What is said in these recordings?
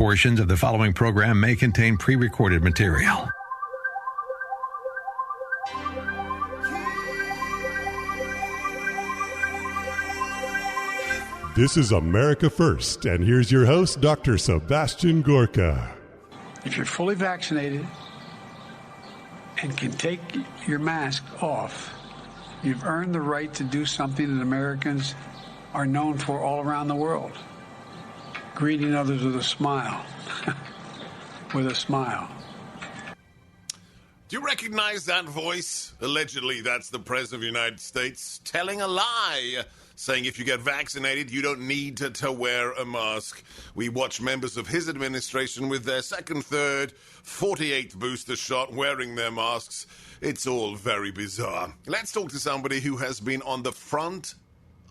Portions of the following program may contain pre-recorded material. This is America First, and here's your host, Dr. Sebastian Gorka. If you're fully vaccinated and can take your mask off, you've earned the right to do something that Americans are known for all around the world. Greeting others with a smile. With a smile. Do you recognize that voice? Allegedly, that's the President of the United States telling a lie, saying if you get vaccinated, you don't need to wear a mask. We watch members of his administration with their second, third, 48th booster shot wearing their masks. It's all very bizarre. Let's talk to somebody who has been on the front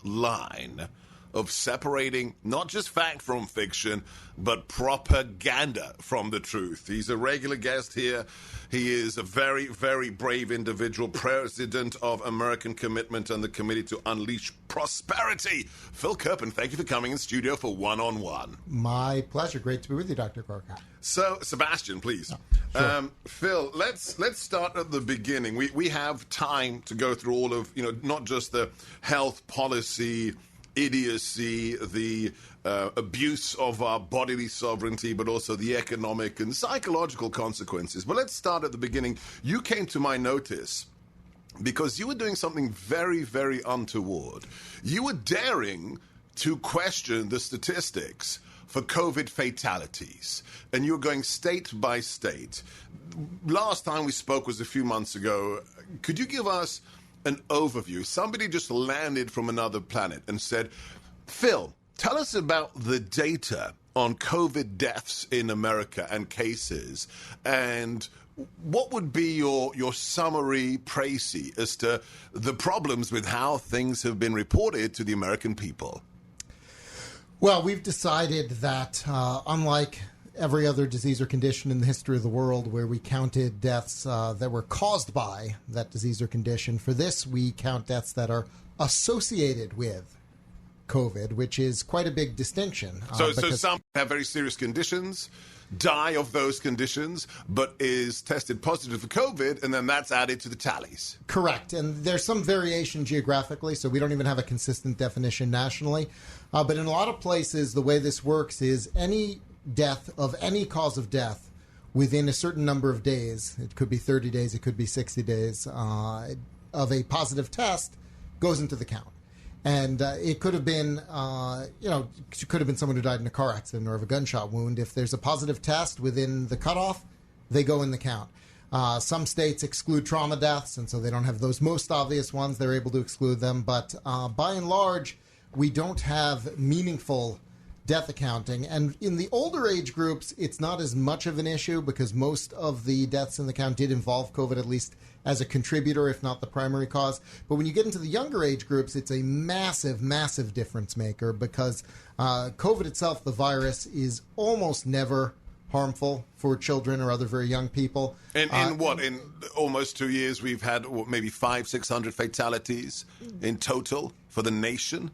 line of separating not just fact from fiction, but propaganda from the truth. He's a regular guest here. He is a very, very brave individual, president of American Commitment and the Committee to Unleash Prosperity. Phil Kerpen, thank you for coming in studio for One-on-One. My pleasure. Great to be with you, Dr. Gorka. So, Sebastian, please. Sure. Phil, let's start at the beginning. We have time to go through all of, not just the health policy idiocy, the abuse of our bodily sovereignty, but also the economic and psychological consequences. But let's start at the beginning. You came to my notice because you were doing something very, very untoward. You were daring to question the statistics for COVID fatalities, and you were going state by state. Last time we spoke was a few months ago. Could you give us an overview? Somebody just landed from another planet and said, Phil, tell us about the data on COVID deaths in America and cases, and what would be your summary précis as to the problems with how things have been reported to the American people? Well, we've decided that unlike every other disease or condition in the history of the world where we counted deaths that were caused by that disease or condition, for this we count deaths that are associated with COVID, which is quite a big distinction. So some have very serious conditions, die of those conditions, but is tested positive for COVID, and then that's added to the tallies. Correct. And there's some variation geographically, so we don't even have a consistent definition nationally. But in a lot of places, the way this works is any death of any cause of death within a certain number of days, it could be 30 days, it could be 60 days, of a positive test goes into the count. And it could have been, it could have been someone who died in a car accident or of a gunshot wound. If there's a positive test within the cutoff, they go in the count. Some states exclude trauma deaths, and so they don't have those most obvious ones. They're able to exclude them. But by and large, we don't have meaningful death accounting. And in the older age groups, it's not as much of an issue because most of the deaths in the count did involve COVID, at least as a contributor, if not the primary cause. But when you get into the younger age groups, it's a massive, massive difference maker because COVID itself, the virus, is almost never harmful for children or other very young people. In almost 2 years, we've had maybe 500-600 fatalities in total for the nation?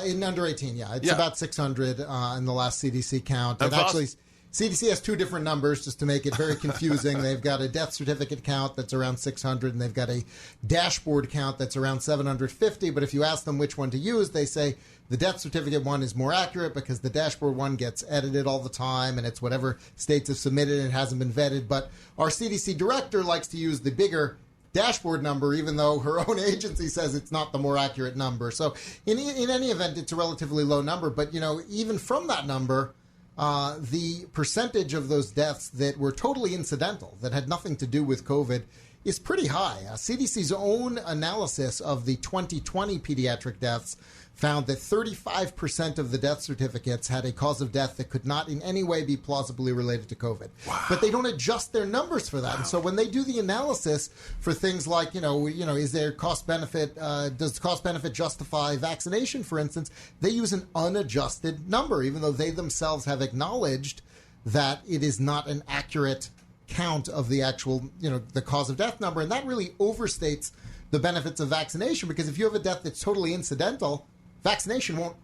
In under 18, It's about 600 in the last CDC count. And actually, CDC has two different numbers just to make it very confusing. They've got a death certificate count that's around 600, and they've got a dashboard count that's around 750. But if you ask them which one to use, they say the death certificate one is more accurate because the dashboard one gets edited all the time, and it's whatever states have submitted and it hasn't been vetted. But our CDC director likes to use the bigger dashboard number, even though her own agency says it's not the more accurate number. So in any event, it's a relatively low number. But, even from that number, the percentage of those deaths that were totally incidental, that had nothing to do with COVID, is pretty high. CDC's own analysis of the 2020 pediatric deaths found that 35% of the death certificates had a cause of death that could not in any way be plausibly related to COVID. Wow. But they don't adjust their numbers for that. Wow. And so when they do the analysis for things like, is there cost benefit, does cost benefit justify vaccination, for instance, they use an unadjusted number, even though they themselves have acknowledged that it is not an accurate count of the actual, the cause of death number. And that really overstates the benefits of vaccination, because if you have a death that's totally incidental, vaccination won't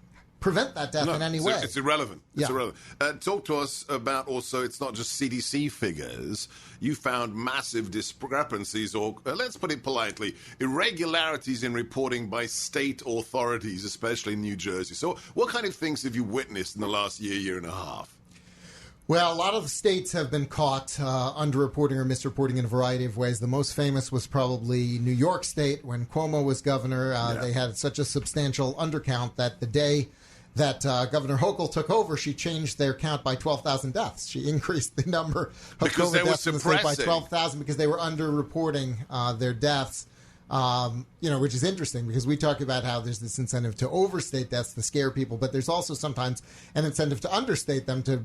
prevent that death in any way. It's irrelevant. It's Yeah. irrelevant. Talk to us about also, it's not just CDC figures. You found massive discrepancies, or let's put it politely, irregularities in reporting by state authorities, especially in New Jersey. So what kind of things have you witnessed in the last year and a half? Well, a lot of the states have been caught underreporting or misreporting in a variety of ways. The most famous was probably New York State. When Cuomo was governor, they had such a substantial undercount that the day that Governor Hochul took over, she changed their count by 12,000 deaths. She increased the number of COVID deaths in the state by 12,000 because they were underreporting their deaths. Which is interesting because we talk about how there's this incentive to overstate deaths to scare people, but there's also sometimes an incentive to understate them to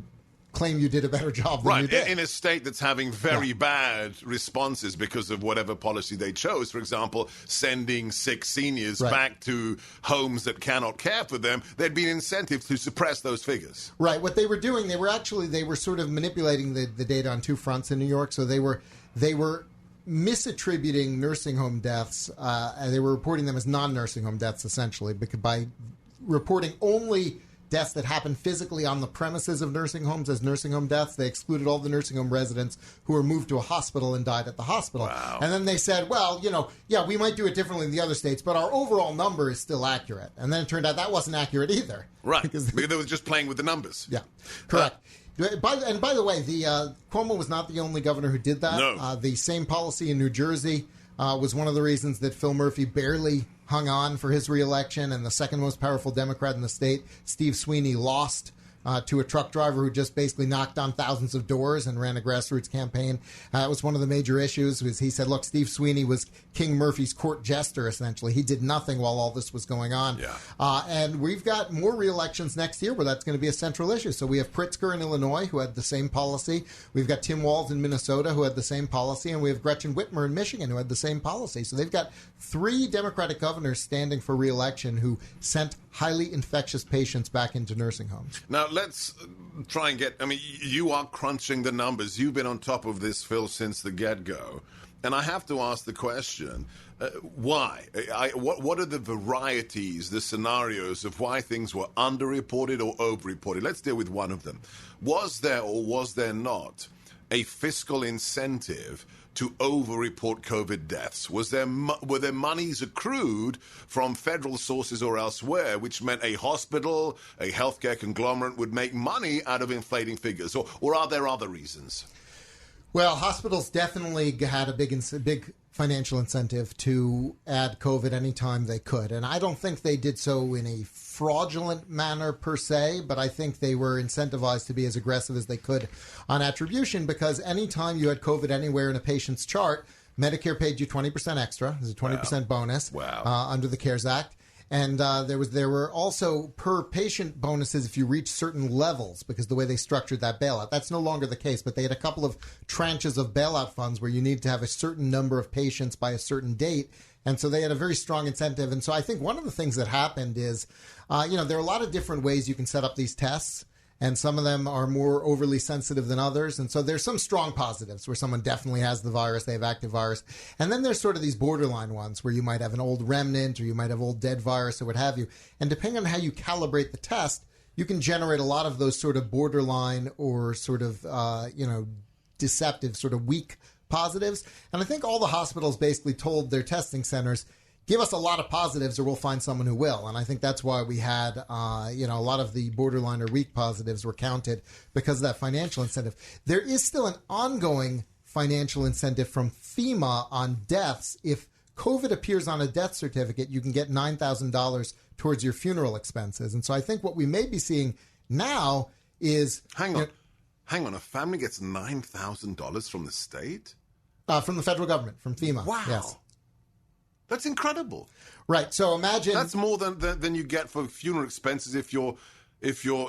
claim you did a better job than you did. In a state that's having very bad responses because of whatever policy they chose. For example, sending sick seniors back to homes that cannot care for them, there'd be an incentive to suppress those figures. Right. What they were doing, they were sort of manipulating the data on two fronts in New York. So they were misattributing nursing home deaths, and they were reporting them as non-nursing home deaths, essentially, because by reporting only deaths that happened physically on the premises of nursing homes as nursing home deaths, they excluded all the nursing home residents who were moved to a hospital and died at the hospital. Wow. And then they said, well, we might do it differently in the other states, but our overall number is still accurate. And then it turned out that wasn't accurate either. Right, because they were just playing with the numbers. Yeah, correct. By the way, Cuomo was not the only governor who did that. No. The same policy in New Jersey was one of the reasons that Phil Murphy barely hung on for his reelection, and the second most powerful Democrat in the state, Steve Sweeney, lost to a truck driver who just basically knocked on thousands of doors and ran a grassroots campaign. It was one of the major issues. He said, look, Steve Sweeney was King Murphy's court jester, essentially. He did nothing while all this was going on. Yeah. And we've got more re-elections next year where that's going to be a central issue. So we have Pritzker in Illinois, who had the same policy. We've got Tim Walz in Minnesota, who had the same policy. And we have Gretchen Whitmer in Michigan, who had the same policy. So they've got 3 Democratic governors standing for re-election who sent highly infectious patients back into nursing homes. Now, let's try and you are crunching the numbers. You've been on top of this, Phil, since the get-go. And I have to ask the question, why? What are the varieties, the scenarios of why things were underreported or overreported? Let's deal with one of them. Was there or was there not a fiscal incentive to over-report COVID deaths? Were there monies accrued from federal sources or elsewhere, which meant a hospital, a healthcare conglomerate would make money out of inflating figures? Or are there other reasons? Well, hospitals definitely had a big financial incentive to add COVID anytime they could. And I don't think they did so in a fraudulent manner per se, but I think they were incentivized to be as aggressive as they could on attribution, because anytime you had COVID anywhere in a patient's chart, Medicare paid you 20% extra. There's a 20% bonus under the CARES Act. And there were also per patient bonuses if you reach certain levels, because the way they structured that bailout. That's no longer the case, but they had a couple of tranches of bailout funds where you need to have a certain number of patients by a certain date. And so they had a very strong incentive. And so I think one of the things that happened is, there are a lot of different ways you can set up these tests. And some of them are more overly sensitive than others. And so there's some strong positives where someone definitely has the virus, they have active virus. And then there's sort of these borderline ones where you might have an old remnant or you might have old dead virus or what have you. And depending on how you calibrate the test, you can generate a lot of those sort of borderline or sort of, deceptive, sort of weak positives. And I think all the hospitals basically told their testing centers, give us a lot of positives or we'll find someone who will. And I think that's why we had, a lot of the borderline or weak positives were counted because of that financial incentive. There is still an ongoing financial incentive from FEMA on deaths. If COVID appears on a death certificate, you can get $9,000 towards your funeral expenses. And so I think what we may be seeing now is... Hang on. A family gets $9,000 from the state? From the federal government, from FEMA. Wow. Yes. That's incredible. Right. So imagine... That's more than you get for funeral expenses if your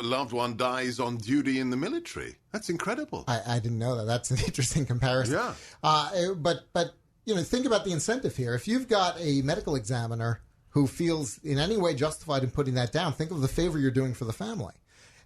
loved one dies on duty in the military. That's incredible. I didn't know that. That's an interesting comparison. Yeah. But think about the incentive here. If you've got a medical examiner who feels in any way justified in putting that down, think of the favor you're doing for the family.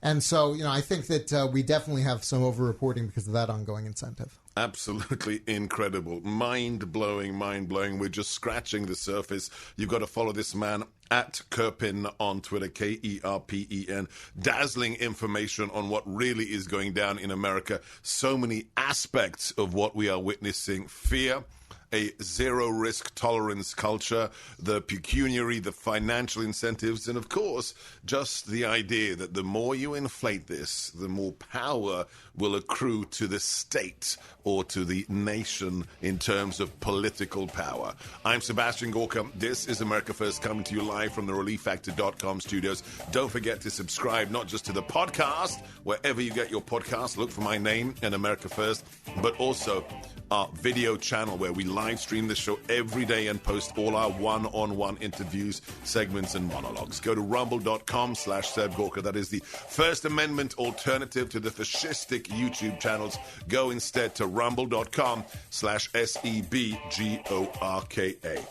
And so, I think that we definitely have some over-reporting because of that ongoing incentive. Absolutely incredible. Mind-blowing, mind-blowing. We're just scratching the surface. You've got to follow this man at Kerpen on Twitter, Kerpen. Dazzling information on what really is going down in America. So many aspects of what we are witnessing. Fear, a zero-risk tolerance culture, the pecuniary, the financial incentives, and of course, just the idea that the more you inflate this, the more power will accrue to the state or to the nation in terms of political power. I'm Sebastian Gorka. This is America First, coming to you live from the ReliefFactor.com studios. Don't forget to subscribe not just to the podcast, wherever you get your podcast, look for my name and America First, but also our video channel where we live stream the show every day and post all our one-on-one interviews, segments, and monologues. Go to rumble.com/Seb Gorka. That is the First Amendment alternative to the fascistic YouTube channels. Go instead to rumble.com/SEBGORKA.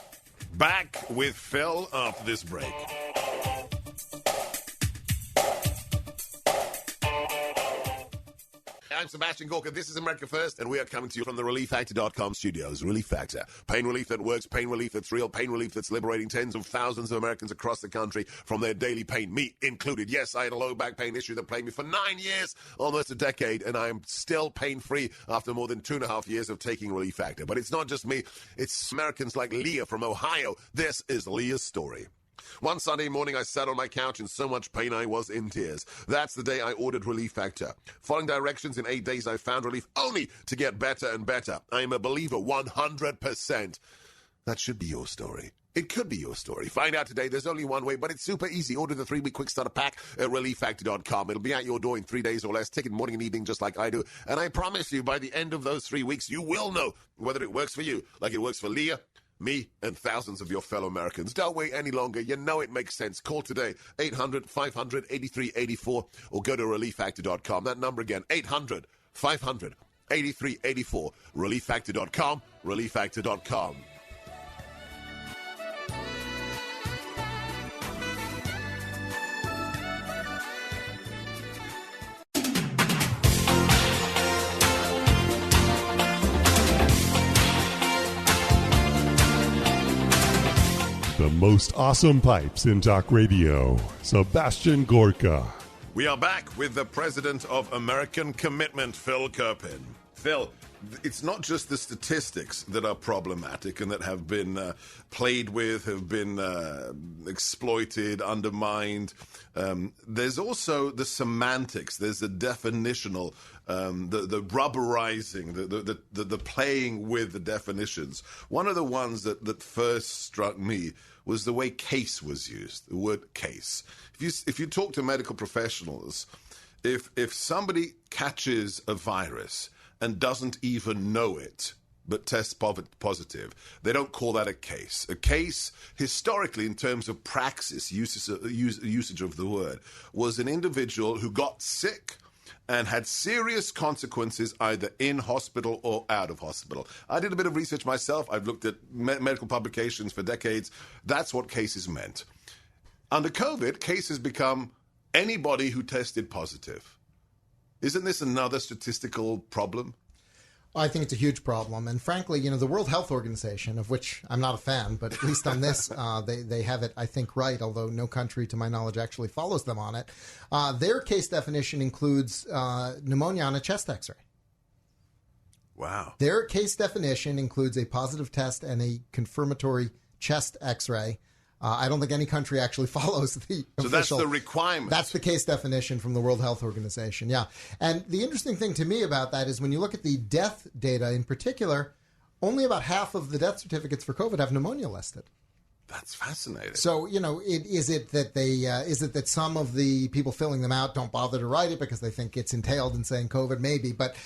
Back with Phil after this break. I'm Sebastian Gorka. This is America First, and we are coming to you from the ReliefFactor.com studios. Relief Factor. Pain relief that works, pain relief that's real, pain relief that's liberating tens of thousands of Americans across the country from their daily pain, me included. Yes, I had a low back pain issue that plagued me for 9 years, almost a decade, and I am still pain-free after more than 2.5 years of taking Relief Factor. But it's not just me. It's Americans like Leah from Ohio. This is Leah's story. One Sunday morning, I sat on my couch in so much pain I was in tears. That's the day I ordered Relief Factor. Following directions, in 8 days, I found relief only to get better and better. I am a believer 100%. That should be your story. It could be your story. Find out today. There's only one way, but it's super easy. Order the 3-week quick starter pack at ReliefFactor.com. It'll be at your door in 3 days or less. Take it morning and evening just like I do. And I promise you, by the end of those 3 weeks, you will know whether it works for you like it works for Leah, me, and thousands of your fellow Americans. Don't wait any longer. You know it makes sense. Call today, 800-500-8384, or go to ReliefFactor.com. That number again, 800-500-8384. ReliefFactor.com, ReliefFactor.com. The most awesome pipes in talk radio, Sebastian Gorka. We are back with the president of American Commitment, Phil Kerpen. Phil, it's not just the statistics that are problematic and that have been played with, have been exploited, undermined. There's also the semantics. There's the definitional, the rubberizing, the playing with the definitions. One of the ones that first struck me was the way case was used, the word case. If you talk to medical professionals, if somebody catches a virus and doesn't even know it, but tests positive, they don't call that a case. A case, historically, in terms of praxis, usage of the word, was an individual who got sick and had serious consequences either in hospital or out of hospital. I did a bit of research myself. I've looked at medical publications for decades. That's what cases meant. Under COVID, case has become anybody who tested positive. Isn't this another statistical problem? I think it's a huge problem. And frankly, the World Health Organization, of which I'm not a fan, but at least on this, they have it, I think, right, although no country, to my knowledge, actually follows them on it. Their case definition includes pneumonia on a chest x-ray. Wow. Their case definition includes a positive test and a confirmatory chest x-ray. I don't think any country actually follows the official. So that's the requirement. That's the case definition from the World Health Organization, yeah. And the interesting thing to me about that is when you look at the death data in particular, only about half of the death certificates for COVID have pneumonia listed. That's fascinating. So, is it that some of the people filling them out don't bother to write it because they think it's entailed in saying COVID? Maybe. But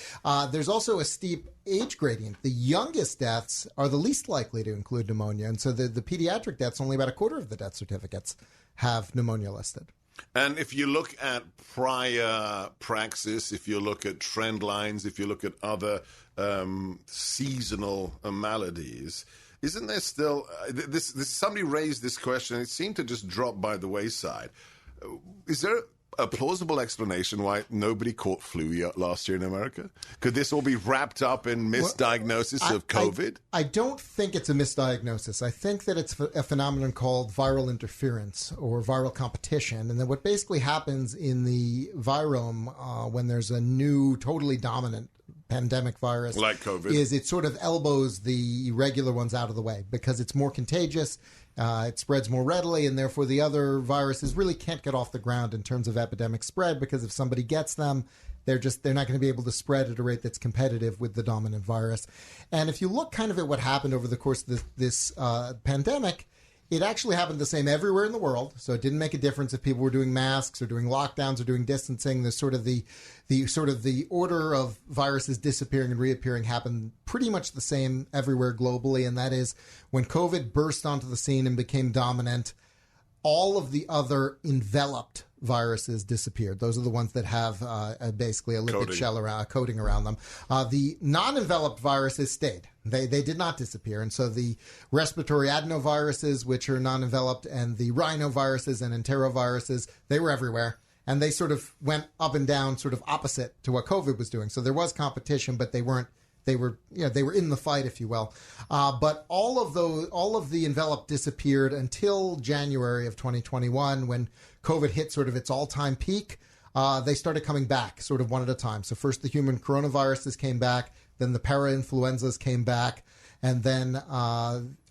there's also a steep age gradient. The youngest deaths are the least likely to include pneumonia. And so the pediatric deaths, only about a quarter of the death certificates have pneumonia listed. And if you look at prior praxis, if you look at trend lines, if you look at other seasonal maladies, isn't there still this somebody raised this question, and it seemed to just drop by the wayside. Is there a plausible explanation why nobody caught flu last year in America? Could this all be wrapped up in misdiagnosis of COVID? I don't think it's a misdiagnosis. I think that it's a phenomenon called viral interference or viral competition. And then what basically happens in the virome when there's a new, totally dominant pandemic virus like COVID is it sort of elbows the regular ones out of the way because it's more contagious, it spreads more readily, and therefore the other viruses really can't get off the ground in terms of epidemic spread because if somebody gets them, they're not going to be able to spread at a rate that's competitive with the dominant virus. And if you look kind of at what happened over the course of this pandemic, it actually happened the same everywhere in the world, so it didn't make a difference if people were doing masks or doing lockdowns or doing distancing. There's sort of the order of viruses disappearing and reappearing happened pretty much the same everywhere globally, and that is when COVID burst onto the scene and became dominant, all of the other enveloped viruses disappeared. Those are the ones that have basically a lipid shell coating around them. The non-enveloped viruses stayed. They did not disappear. And so the respiratory adenoviruses, which are non-enveloped, and the rhinoviruses and enteroviruses, they were everywhere. And they sort of went up and down sort of opposite to what COVID was doing. So there was competition, but they were in the fight, if you will. But all of the enveloped disappeared until January of 2021 when COVID hit sort of its all-time peak. They started coming back sort of one at a time. So first the human coronaviruses came back, then the para-influenzas came back, and then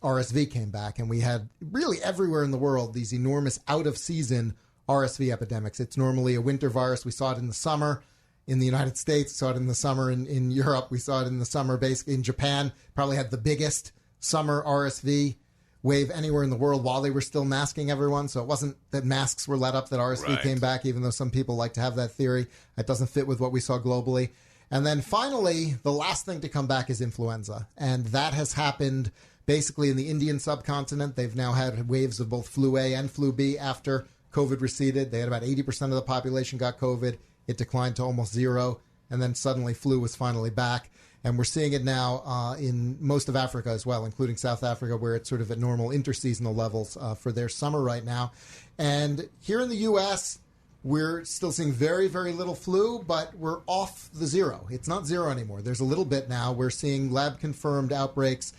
RSV came back. And we had really everywhere in the world these enormous out-of-season RSV epidemics. It's normally a winter virus. We saw it in the summer. In the United States, saw it in the summer. In Europe, we saw it in the summer. Basically, in Japan, probably had the biggest summer RSV wave anywhere in the world while they were still masking everyone. So it wasn't that masks were let up that RSV came back, even though some people like to have that theory. That doesn't fit with what we saw globally. And then finally, the last thing to come back is influenza. And that has happened basically in the Indian subcontinent. They've now had waves of both flu A and flu B after COVID receded. They had about 80% of the population got COVID. It declined to almost zero, and then suddenly flu was finally back. And we're seeing it now in most of Africa as well, including South Africa, where it's sort of at normal interseasonal levels for their summer right now. And here in the U.S., we're still seeing very, very little flu, but we're off the zero. It's not zero anymore. There's a little bit now. We're seeing lab-confirmed outbreaks.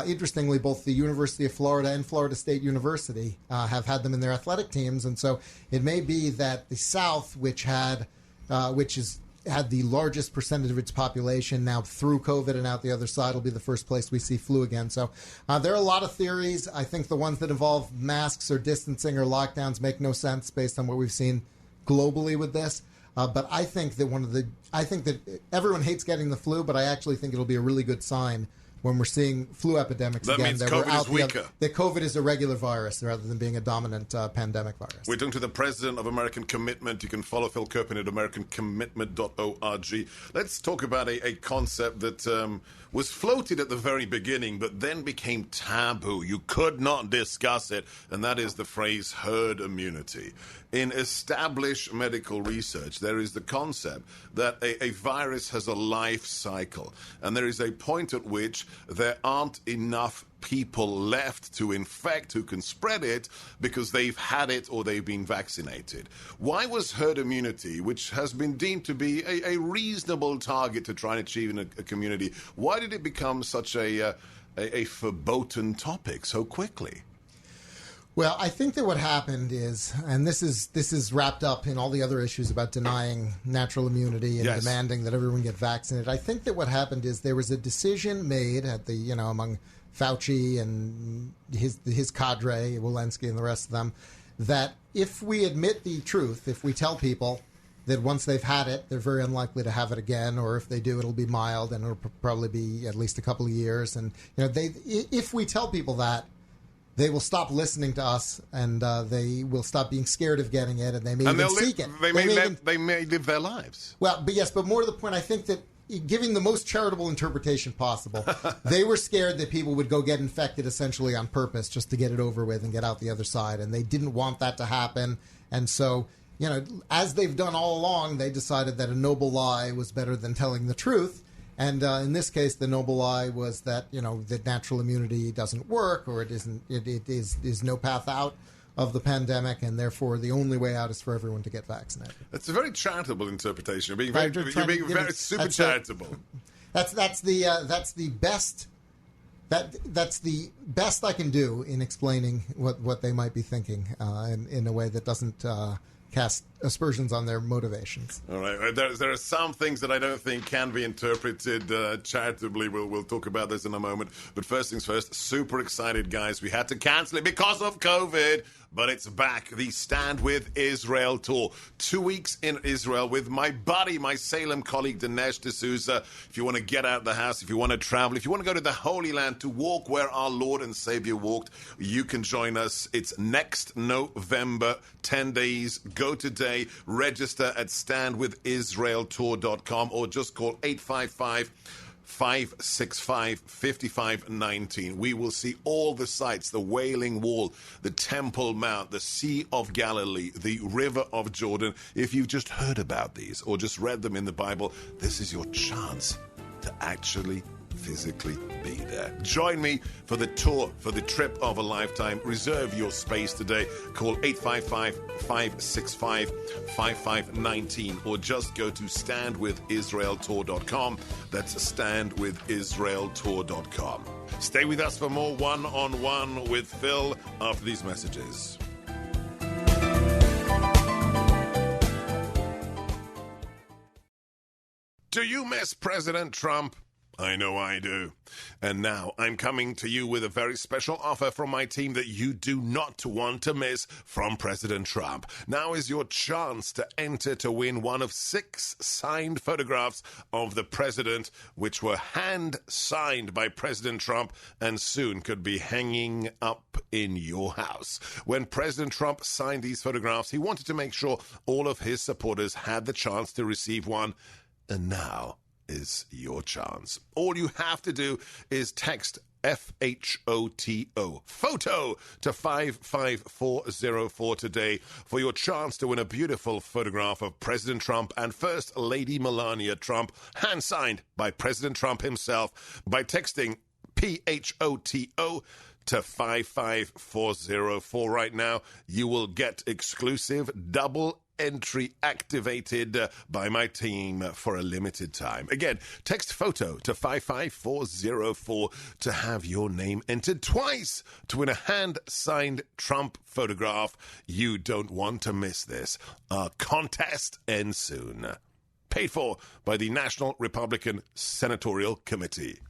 Interestingly, both the University of Florida and Florida State University have had them in their athletic teams. And so it may be that the South, which had the largest percentage of its population now through COVID and out the other side, will be the first place we see flu again. So there are a lot of theories. I think the ones that involve masks or distancing or lockdowns make no sense based on what we've seen globally with this. But I think that everyone hates getting the flu, but I actually think it'll be a really good sign when we're seeing flu epidemics that again. Means COVID is weaker. That COVID is a regular virus rather than being a dominant pandemic virus. We're talking to the president of American Commitment. You can follow Phil Kirpin at americancommitment.org. Let's talk about a concept that was floated at the very beginning, but then became taboo. You could not discuss it, and that is the phrase herd immunity. In established medical research, there is the concept that a virus has a life cycle, and there is a point at which there aren't enough people left to infect who can spread it because they've had it or they've been vaccinated. Why was herd immunity, which has been deemed to be a reasonable target to try and achieve in a community, why did it become such a verboten topic so quickly? Well, I think that what happened is, and this is wrapped up in all the other issues about denying natural immunity and demanding that everyone get vaccinated. I think that what happened is there was a decision made at the, among Fauci and his cadre, Walensky and the rest of them, that if we admit the truth, if we tell people that once they've had it, they're very unlikely to have it again, or if they do, it'll be mild and it'll probably be at least a couple of years. And if we tell people that, they will stop listening to us, and they will stop being scared of getting it, and they may even seek it. They may live their lives. Well, but more to the point, I think that giving the most charitable interpretation possible, they were scared that people would go get infected essentially on purpose just to get it over with and get out the other side, and they didn't want that to happen. And so, as they've done all along, they decided that a noble lie was better than telling the truth. And in this case, the noble lie was that that natural immunity doesn't work, or it is no path out of the pandemic, and therefore the only way out is for everyone to get vaccinated. That's a very charitable interpretation. You're being very super charitable. That's the best I can do in explaining what they might be thinking in a way that doesn't cast aspersions on their motivations. All right. There are some things that I don't think can be interpreted charitably. We'll talk about this in a moment. But first things first, super excited, guys. We had to cancel it because of COVID, but it's back. The Stand With Israel tour. 2 weeks in Israel with my buddy, my Salem colleague, Dinesh D'Souza. If you want to get out of the house, if you want to travel, if you want to go to the Holy Land to walk where our Lord and Savior walked, you can join us. It's next November, 10 days. Go today. Register at standwithisraeltour.com or just call 855-565-5519. We will see all the sights, the Wailing Wall, the Temple Mount, the Sea of Galilee, the River of Jordan. If you've just heard about these or just read them in the Bible, this is your chance to actually physically be there. Join me for the tour, for the trip of a lifetime. Reserve your space today. Call 855-565-5519 or just go to standwithisraeltour.com. That's standwithisraeltour.com. Stay with us for more one-on-one with Phil after these messages. Do you miss President Trump? I know I do. And now I'm coming to you with a very special offer from my team that you do not want to miss from President Trump. Now is your chance to enter to win one of 6 signed photographs of the president, which were hand-signed by President Trump and soon could be hanging up in your house. When President Trump signed these photographs, he wanted to make sure all of his supporters had the chance to receive one. And now is your chance. All you have to do is text FHOTO, photo, to 55404 today for your chance to win a beautiful photograph of President Trump and First Lady Melania Trump, hand-signed by President Trump himself, by texting PHOTO to 55404 right now. You will get exclusive double entry activated by my team for a limited time. Again, text photo to 55404 to have your name entered twice to win a hand-signed Trump photograph. You don't want to miss this. Our contest ends soon. Paid for by the National Republican Senatorial Committee.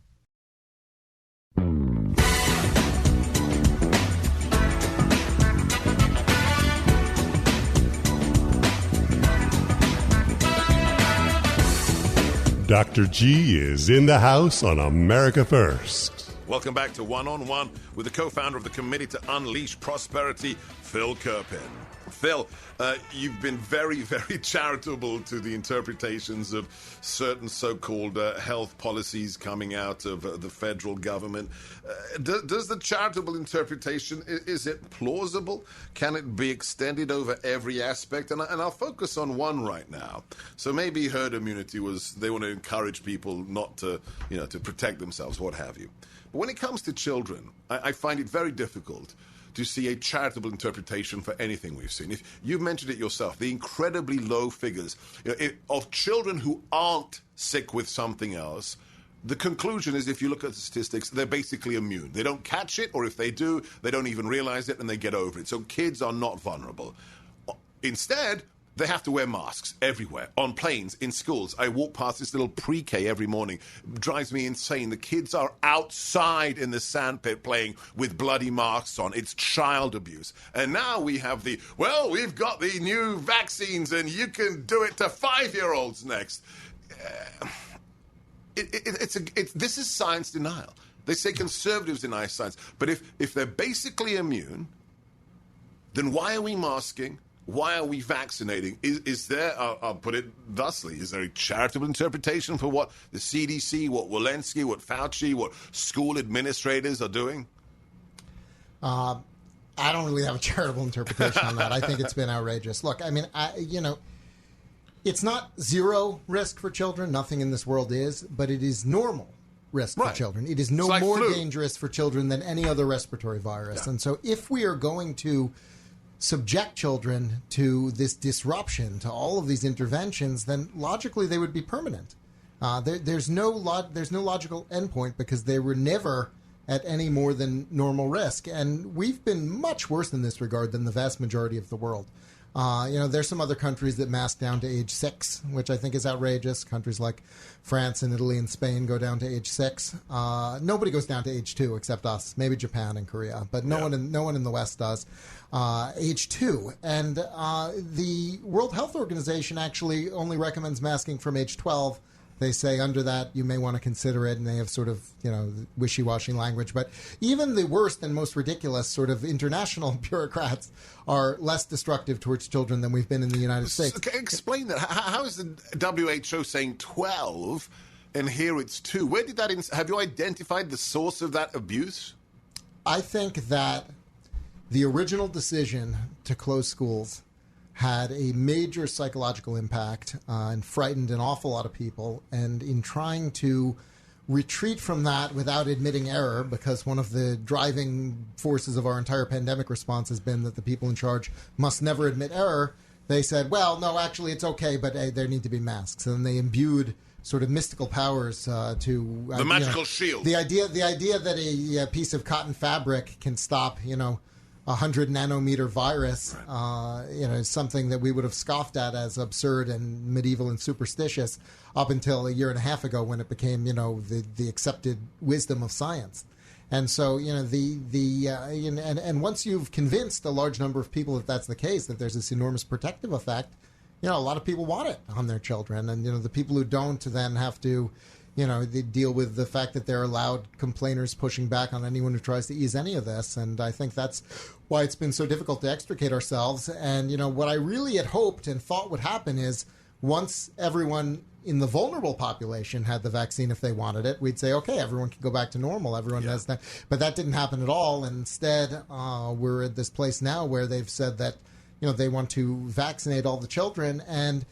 Dr. G is in the house on America First. Welcome back to One-on-One with the co-founder of the Committee to Unleash Prosperity, Phil Kerpin. Phil, you've been very, very charitable to the interpretations of certain so-called health policies coming out of the federal government. Does the charitable interpretation, is it plausible? Can it be extended over every aspect? And I'll focus on one right now. So maybe herd immunity they want to encourage people not to, to protect themselves, what have you. But when it comes to children, I find it very difficult to see a charitable interpretation for anything we've seen. If you've mentioned it yourself, the incredibly low figures of children who aren't sick with something else. The conclusion is, if you look at the statistics, they're basically immune. They don't catch it, or if they do, they don't even realize it and they get over it. So kids are not vulnerable. Instead, they have to wear masks everywhere, on planes, in schools. I walk past this little pre-K every morning. It drives me insane. The kids are outside in the sandpit playing with bloody masks on. It's child abuse. And now we have we've got the new vaccines and you can do it to 5-year-olds next. This is science denial. They say conservatives deny science. But if they're basically immune, then why are we masking? Why are we vaccinating? Is there, I'll put it thusly, is there a charitable interpretation for what the CDC, what Walensky, what Fauci, what school administrators are doing? I don't really have a charitable interpretation on that. I think it's been outrageous. Look, I mean, it's not zero risk for children. Nothing in this world is, but it is normal risk for children. It is more dangerous for children than any other respiratory virus. Yeah. And so if we are going to subject children to this disruption, to all of these interventions, then logically they would be permanent. There's no logical endpoint because they were never at any more than normal risk. And we've been much worse in this regard than the vast majority of the world. There's some other countries that mask down to age 6, which I think is outrageous. Countries like France and Italy and Spain go down to age 6. Nobody goes down to age 2 except us, maybe Japan and Korea, but no one in the West does. Age 2. And the World Health Organization actually only recommends masking from age 12. They say under that you may want to consider it, and they have sort of, wishy-washy language. But even the worst and most ridiculous sort of international bureaucrats are less destructive towards children than we've been in the United States. Okay, explain that. How is the WHO saying 12 and here it's 2? Where did that... have you identified the source of that abuse? I think that the original decision to close schools had a major psychological impact and frightened an awful lot of people. And in trying to retreat from that without admitting error, because one of the driving forces of our entire pandemic response has been that the people in charge must never admit error, they said, well, no, actually it's okay, but there need to be masks. And they imbued sort of mystical powers to... the magical shield. The idea that a piece of cotton fabric can stop, 100 nanometer virus, is something that we would have scoffed at as absurd and medieval and superstitious up until a year and a half ago when it became, the accepted wisdom of science. And so, and once you've convinced a large number of people that that's the case, that there's this enormous protective effect, a lot of people want it on their children. And, the people who don't then have to, they deal with the fact that there are loud complainers pushing back on anyone who tries to ease any of this. And I think that's why it's been so difficult to extricate ourselves. And, what I really had hoped and thought would happen is once everyone in the vulnerable population had the vaccine, if they wanted it, we'd say, okay, everyone can go back to normal. Everyone has that. But that didn't happen at all. And instead, we're at this place now where they've said that, they want to vaccinate all the children. And,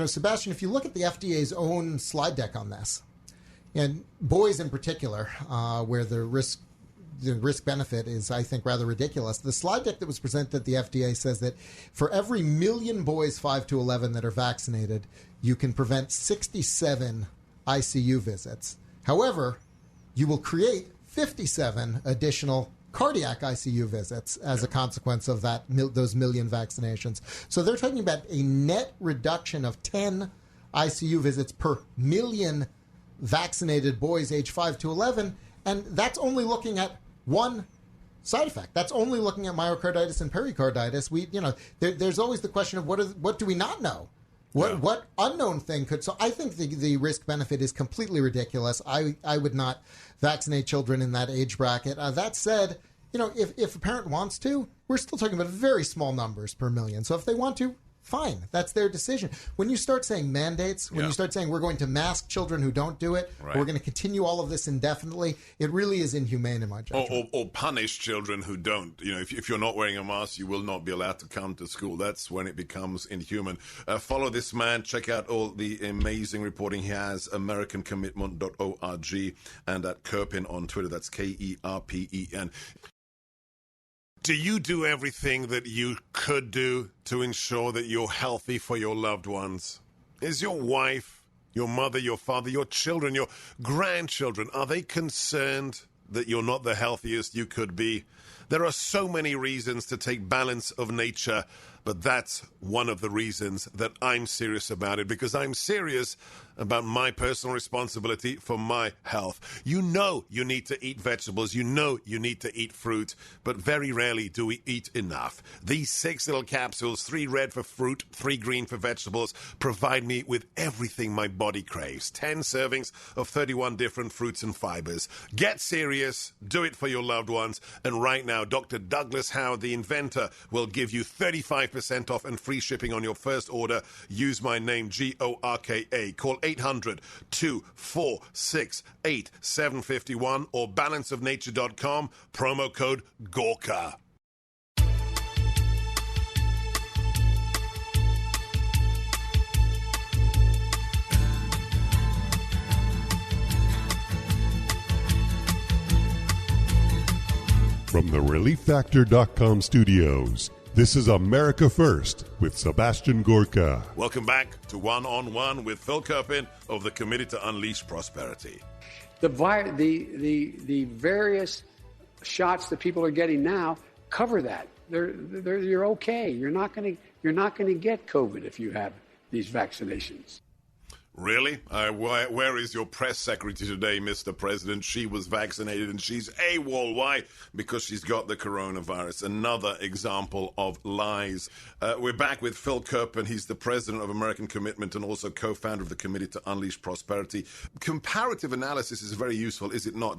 Sebastian, if you look at the FDA's own slide deck on this, and boys in particular, where the risk benefit is, I think, rather ridiculous. The slide deck that was presented at the FDA says that for every million boys 5 to 11 that are vaccinated, you can prevent 67 ICU visits. However, you will create 57 additional cardiac ICU visits as a consequence of those million vaccinations. So they're talking about a net reduction of 10 ICU visits per million vaccinated boys age 5 to 11, and that's only looking at one side effect. That's only looking at myocarditis and pericarditis. There's always the question of what do we not know? What unknown thing could... So I think the risk-benefit is completely ridiculous. I would not vaccinate children in that age bracket. That said, if a parent wants to, we're still talking about very small numbers per million. So if they want to, fine. That's their decision. When you start saying mandates, when you start saying we're going to mask children who don't do it, we're going to continue all of this indefinitely, it really is inhumane in my judgment. Or punish children who don't. If you're not wearing a mask, you will not be allowed to come to school. That's when it becomes inhuman. Follow this man. Check out all the amazing reporting he has, AmericanCommitment.org, and at Kerpen on Twitter. That's Kerpen. Do you do everything that you could do to ensure that you're healthy for your loved ones? Is your wife, your mother, your father, your children, your grandchildren, are they concerned that you're not the healthiest you could be? There are so many reasons to take balance of nature, but that's one of the reasons that I'm serious about it, because I'm serious about my personal responsibility for my health. You need to eat vegetables. You need to eat fruit, but very rarely do we eat enough. These 6 little capsules, 3 red for fruit, 3 green for vegetables, provide me with everything my body craves. 10 servings of 31 different fruits and fibers. Get serious. Do it for your loved ones. And right now, Dr. Douglas Howard, the inventor, will give you 35% off and free shipping on your first order. Use my name, GORKA. Call 800-246-8751 or balanceofnature.com, promo code GORKA. From the ReliefFactor.com studios, This is America First with Sebastian Gorka. Welcome back to One on One with Phil Kerpin of the Committee to Unleash Prosperity. The various shots that people are getting now cover that. You're okay. You're not going to get COVID if you have these vaccinations. Really? Where is your press secretary today, Mr. President? She was vaccinated and she's AWOL. Why? Because she's got the coronavirus. Another example of lies. We're back with Phil Kerpin. He's the president of American Commitment and also co-founder of the Committee to Unleash Prosperity. Comparative analysis is very useful, is it not?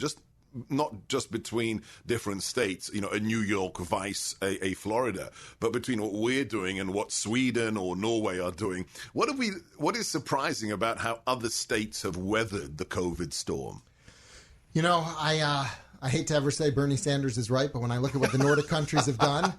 Not just between different states, a New York vice a Florida, but between what we're doing and what Sweden or Norway are doing. What is surprising about how other states have weathered the COVID storm? I hate to ever say Bernie Sanders is right, but when I look at what the Nordic countries have done,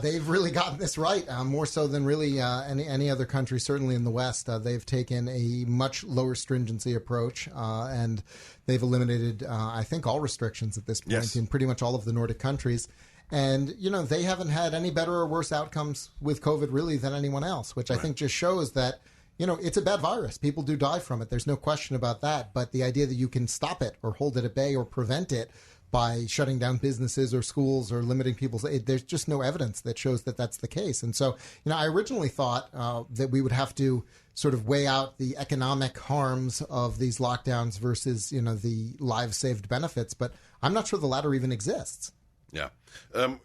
they've really gotten this right, more so than really any other country, certainly in the West. They've taken a much lower stringency approach, and they've eliminated, I think, all restrictions at this point in pretty much all of the Nordic countries. And, they haven't had any better or worse outcomes with COVID really than anyone else, which I think just shows that it's a bad virus. People do die from it. There's no question about that. But the idea that you can stop it or hold it at bay or prevent it by shutting down businesses or schools or limiting people's aid, there's just no evidence that shows that that's the case. And so, I originally thought that we would have to sort of weigh out the economic harms of these lockdowns versus, the lives saved benefits. But I'm not sure the latter even exists. Yeah.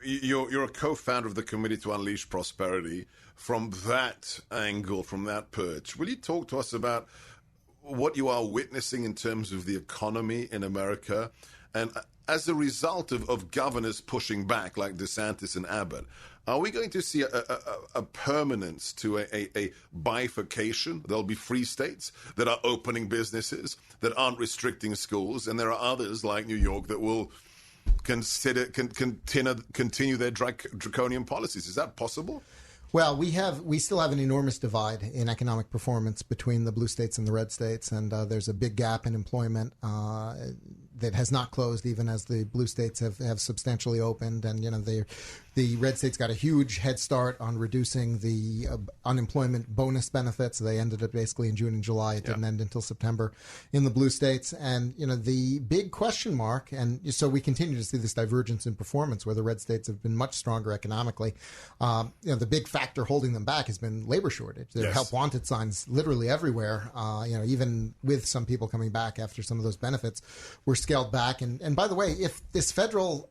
You're a co-founder of the Committee to Unleash Prosperity. From that angle, from that perch, will you talk to us about what you are witnessing in terms of the economy in America? And as a result of governors pushing back like DeSantis and Abbott, are we going to see a permanence to a bifurcation? There'll be free states that are opening businesses, that aren't restricting schools, and there are others like New York that will continue their draconian policies. Is that possible? Well, we still have an enormous divide in economic performance between the blue states and the red states, and there's a big gap in employment that has not closed even as the blue states have substantially opened. And the red states got a huge head start on reducing the unemployment bonus benefits. They ended it basically in June and July. It didn't end until September in the blue states. And the big question mark, and so we continue to see this divergence in performance where the red states have been much stronger economically. The big factor holding them back has been labor shortage. There are help wanted signs literally everywhere. Even with some people coming back after some of those benefits were scaled back. And by the way, if this federal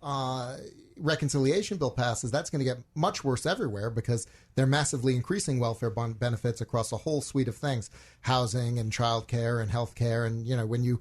reconciliation bill passes, that's going to get much worse everywhere because they're massively increasing welfare benefits across a whole suite of things, housing and childcare and healthcare. And, when you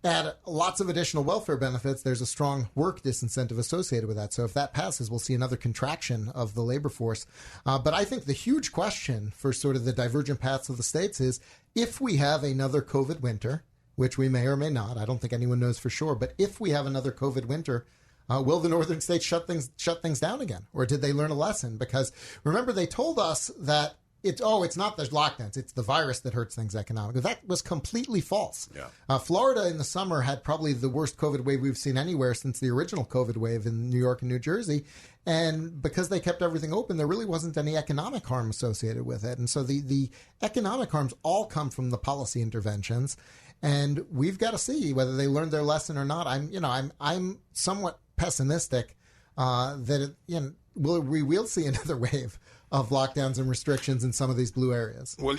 add lots of additional welfare benefits, there's a strong work disincentive associated with that. So if that passes, we'll see another contraction of the labor force. But I think the huge question for sort of the divergent paths of the states is if we have another COVID winter, which we may or may not, I don't think anyone knows for sure, but if we have another COVID winter, will the northern states shut things down again? Or did they learn a lesson? Because remember, they told us that it's not the lockdowns, it's the virus that hurts things economically. That was completely false. Yeah. Florida in the summer had probably the worst COVID wave we've seen anywhere since the original COVID wave in New York and New Jersey. And because they kept everything open, there really wasn't any economic harm associated with it. And so the economic harms all come from the policy interventions. And we've got to see whether they learned their lesson or not. I'm somewhat pessimistic that we will see another wave of lockdowns and restrictions in some of these blue areas. Well,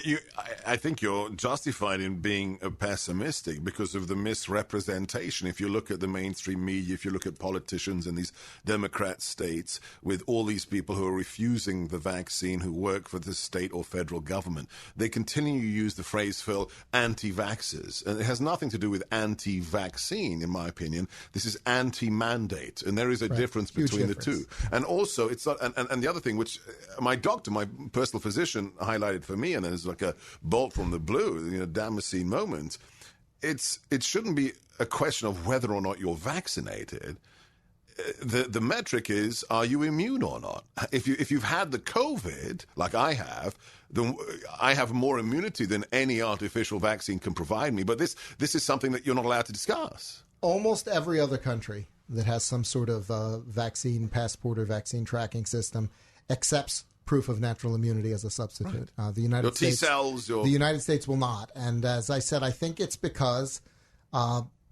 I think you're justified in being pessimistic because of the misrepresentation. If you look at the mainstream media, if you look at politicians in these Democrat states with all these people who are refusing the vaccine, who work for the state or federal government, they continue to use the phrase, Phil, anti-vaxxers. And it has nothing to do with anti-vaccine, in my opinion. This is anti-mandate. And there is a difference between the two. And also, it's not, and the other thing, which my personal physician highlighted for me, and then it's like a bolt from the blue, Damascene moment. It shouldn't be a question of whether or not you're vaccinated. The metric is, are you immune or not? If you've had the COVID, like I have, then I have more immunity than any artificial vaccine can provide me. But this is something that you're not allowed to discuss. Almost every other country that has some sort of vaccine passport or vaccine tracking system accepts proof of natural immunity as a substitute. Right. The United States, T cells, the United States will not. And as I said, I think it's because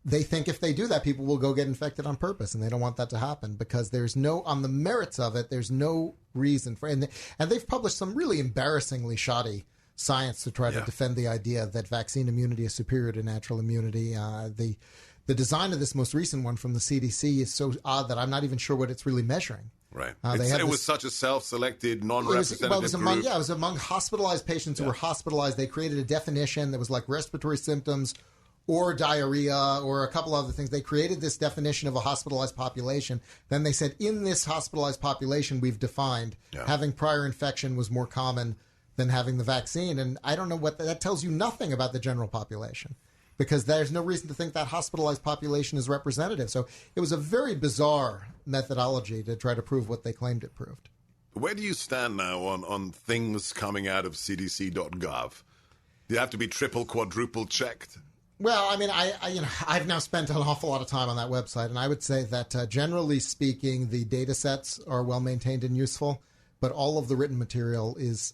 they think if they do that, people will go get infected on purpose, and they don't want that to happen because there's no, on the merits of it, there's no reason for it. And they've published some really embarrassingly shoddy science to try to defend the idea that vaccine immunity is superior to natural immunity. The design of this most recent one from the CDC is so odd that I'm not even sure what it's really measuring. Right. It was such a self-selected, non-representative group. It was among hospitalized patients who were hospitalized. They created a definition that was like respiratory symptoms or diarrhea or a couple other things. They created this definition of a hospitalized population. Then they said, in this hospitalized population, we've defined having prior infection was more common than having the vaccine. And I don't know what that tells you nothing about the general population, because there's no reason to think that hospitalized population is representative. So it was a very bizarre methodology to try to prove what they claimed it proved. Where do you stand now on things coming out of cdc.gov? Do you have to be triple, quadruple checked? Well, I mean, I've now spent an awful lot of time on that website, and I would say that generally speaking, the data sets are well maintained and useful, but all of the written material is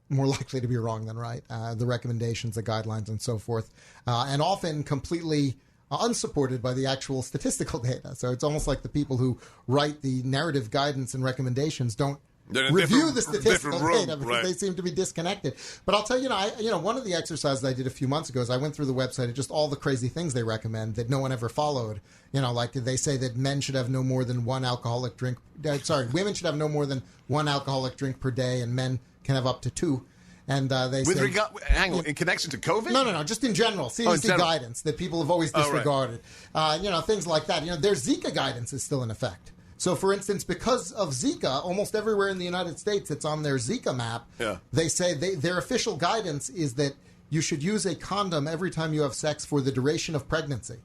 more likely to be wrong than right. The recommendations, the guidelines, and so forth, and often completely unsupported by the actual statistical data. So it's almost like the people who write the narrative guidance and recommendations don't review the statistical data because they seem to be disconnected. But I'll tell you, one of the exercises I did a few months ago is I went through the website and just all the crazy things they recommend that no one ever followed. Like they say that men should have no more than one alcoholic drink. Women should have no more than one alcoholic drink per day, and men can have up to two. And they say, hang on, in connection to COVID? No, just in general, CDC guidance that people have always disregarded. Things like that. Their Zika guidance is still in effect. So, for instance, because of Zika, almost everywhere in the United States, it's on their Zika map. Yeah. They say their official guidance is that you should use a condom every time you have sex for the duration of pregnancy.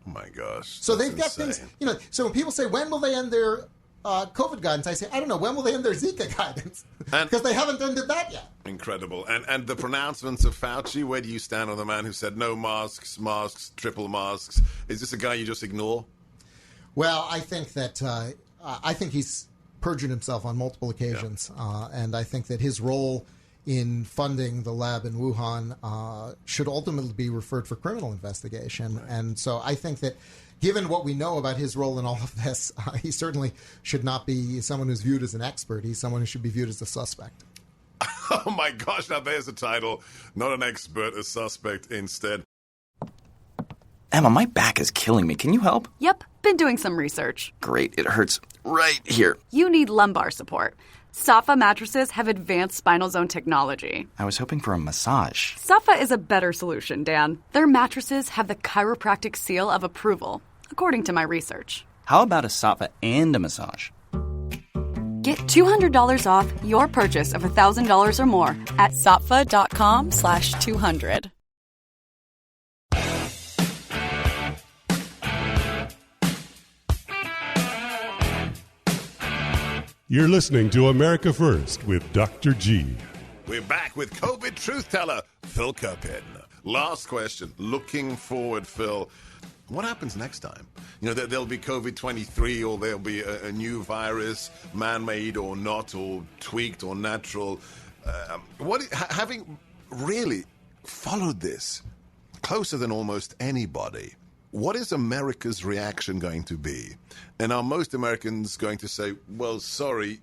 Oh, my gosh. So they've got things, so when people say, when will they end their COVID guidance, I say, I don't know, when will they end their Zika guidance? Because they haven't ended that yet. Incredible. And the pronouncements of Fauci, where do you stand on the man who said no masks, triple masks? Is this a guy you just ignore? Well, I think that I think he's perjured himself on multiple occasions, and I think that his role in funding the lab in Wuhan should ultimately be referred for criminal investigation. Right. And so I think that given what we know about his role in all of this, he certainly should not be someone who's viewed as an expert. He's someone who should be viewed as a suspect. Oh, my gosh. Now, there's a title. Not an expert, a suspect instead. Emma, my back is killing me. Can you help? Yep, been doing some research. Great, it hurts right here. You need lumbar support. Safa mattresses have advanced spinal zone technology. I was hoping for a massage. Safa is a better solution, Dan. Their mattresses have the chiropractic seal of approval, according to my research. How about a Safa and a massage? Get $200 off your purchase of $1,000 or more at safa.com/200. You're listening to America First with Dr. G. We're back with COVID truth teller, Phil Kirpin. Last question. Looking forward, Phil. What happens next time? There'll be COVID-23, or there'll be a new virus, man-made or not, or tweaked or natural. Having really followed this closer than almost anybody, what is America's reaction going to be? And are most Americans going to say, well, sorry,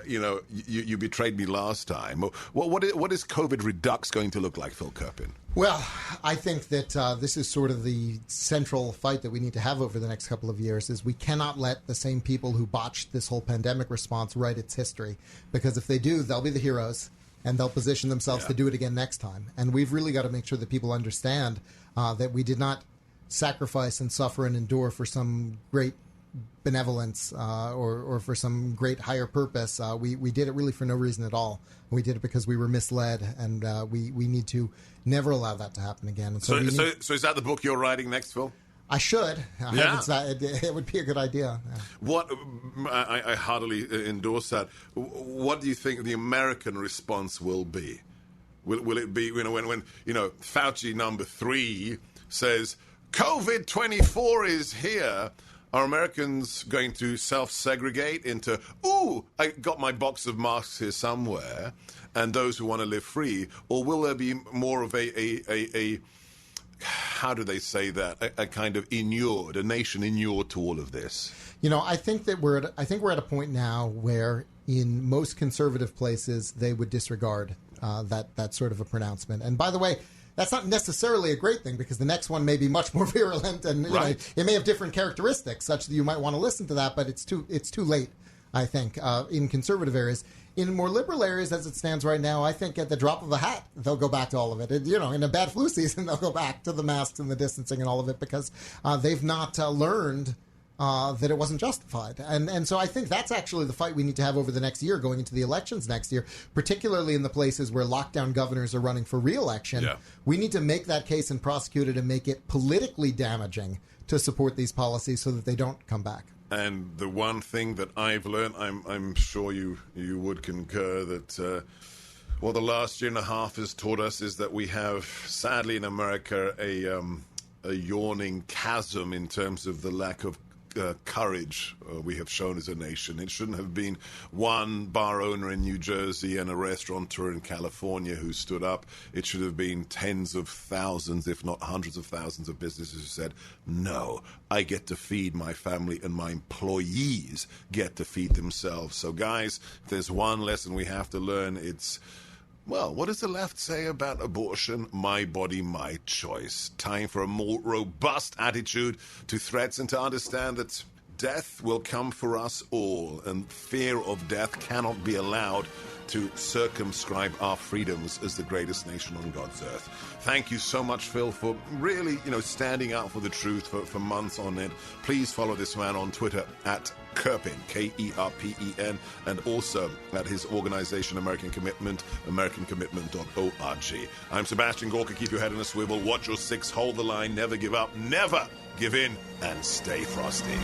you betrayed me last time? What is COVID Redux going to look like, Phil Kirpin? Well, I think that this is sort of the central fight that we need to have over the next couple of years, is we cannot let the same people who botched this whole pandemic response write its history. Because if they do, they'll be the heroes, and they'll position themselves to do it again next time. And we've really got to make sure that people understand that we did not sacrifice and suffer and endure for some great benevolence or for some great higher purpose. We did it really for no reason at all. We did it because we were misled, and we need to never allow that to happen again. And so is that the book you're writing next, Phil? I should. It would be a good idea. Yeah. I heartily endorse that. What do you think the American response will be? Will it be when Fauci number 3 says COVID-24 is here? Are Americans going to self-segregate into, ooh, I got my box of masks here somewhere, and those who want to live free? Or will there be more of a how do they say that, a kind of inured, a nation inured to all of this? I think that we're at a point now where in most conservative places they would disregard that sort of a pronouncement. And by the way, that's not necessarily a great thing, because the next one may be much more virulent, and it may have different characteristics such that you might want to listen to that, but it's too late, I think, in conservative areas. In more liberal areas, as it stands right now, I think at the drop of a hat, they'll go back to all of it. In a bad flu season, they'll go back to the masks and the distancing and all of it, because they've not learned that it wasn't justified. And so I think that's actually the fight we need to have over the next year, going into the elections next year, particularly in the places where lockdown governors are running for re-election. Yeah. We need to make that case and prosecute it and make it politically damaging to support these policies so that they don't come back. And the one thing that I've learned, I'm sure you would concur, that what the last year and a half has taught us is that we have, sadly in America, a yawning chasm in terms of the lack of courage we have shown as a nation. It shouldn't have been one bar owner in New Jersey and a restaurateur in California who stood up. It should have been tens of thousands, if not hundreds of thousands of businesses who said, no, I get to feed my family and my employees get to feed themselves. So guys, if there's one lesson we have to learn, it's, well, what does the left say about abortion? My body, my choice. Time for a more robust attitude to threats and to understand that death will come for us all, and fear of death cannot be allowed to circumscribe our freedoms as the greatest nation on God's earth. Thank you so much, Phil, for really, standing out for the truth for months on end. Please follow this man on Twitter at Kerpen, Kerpen, and also at his organization, American Commitment, AmericanCommitment.org. I'm Sebastian Gorka. Keep your head in a swivel, watch your six, hold the line, never give up, never give in, and stay frosty.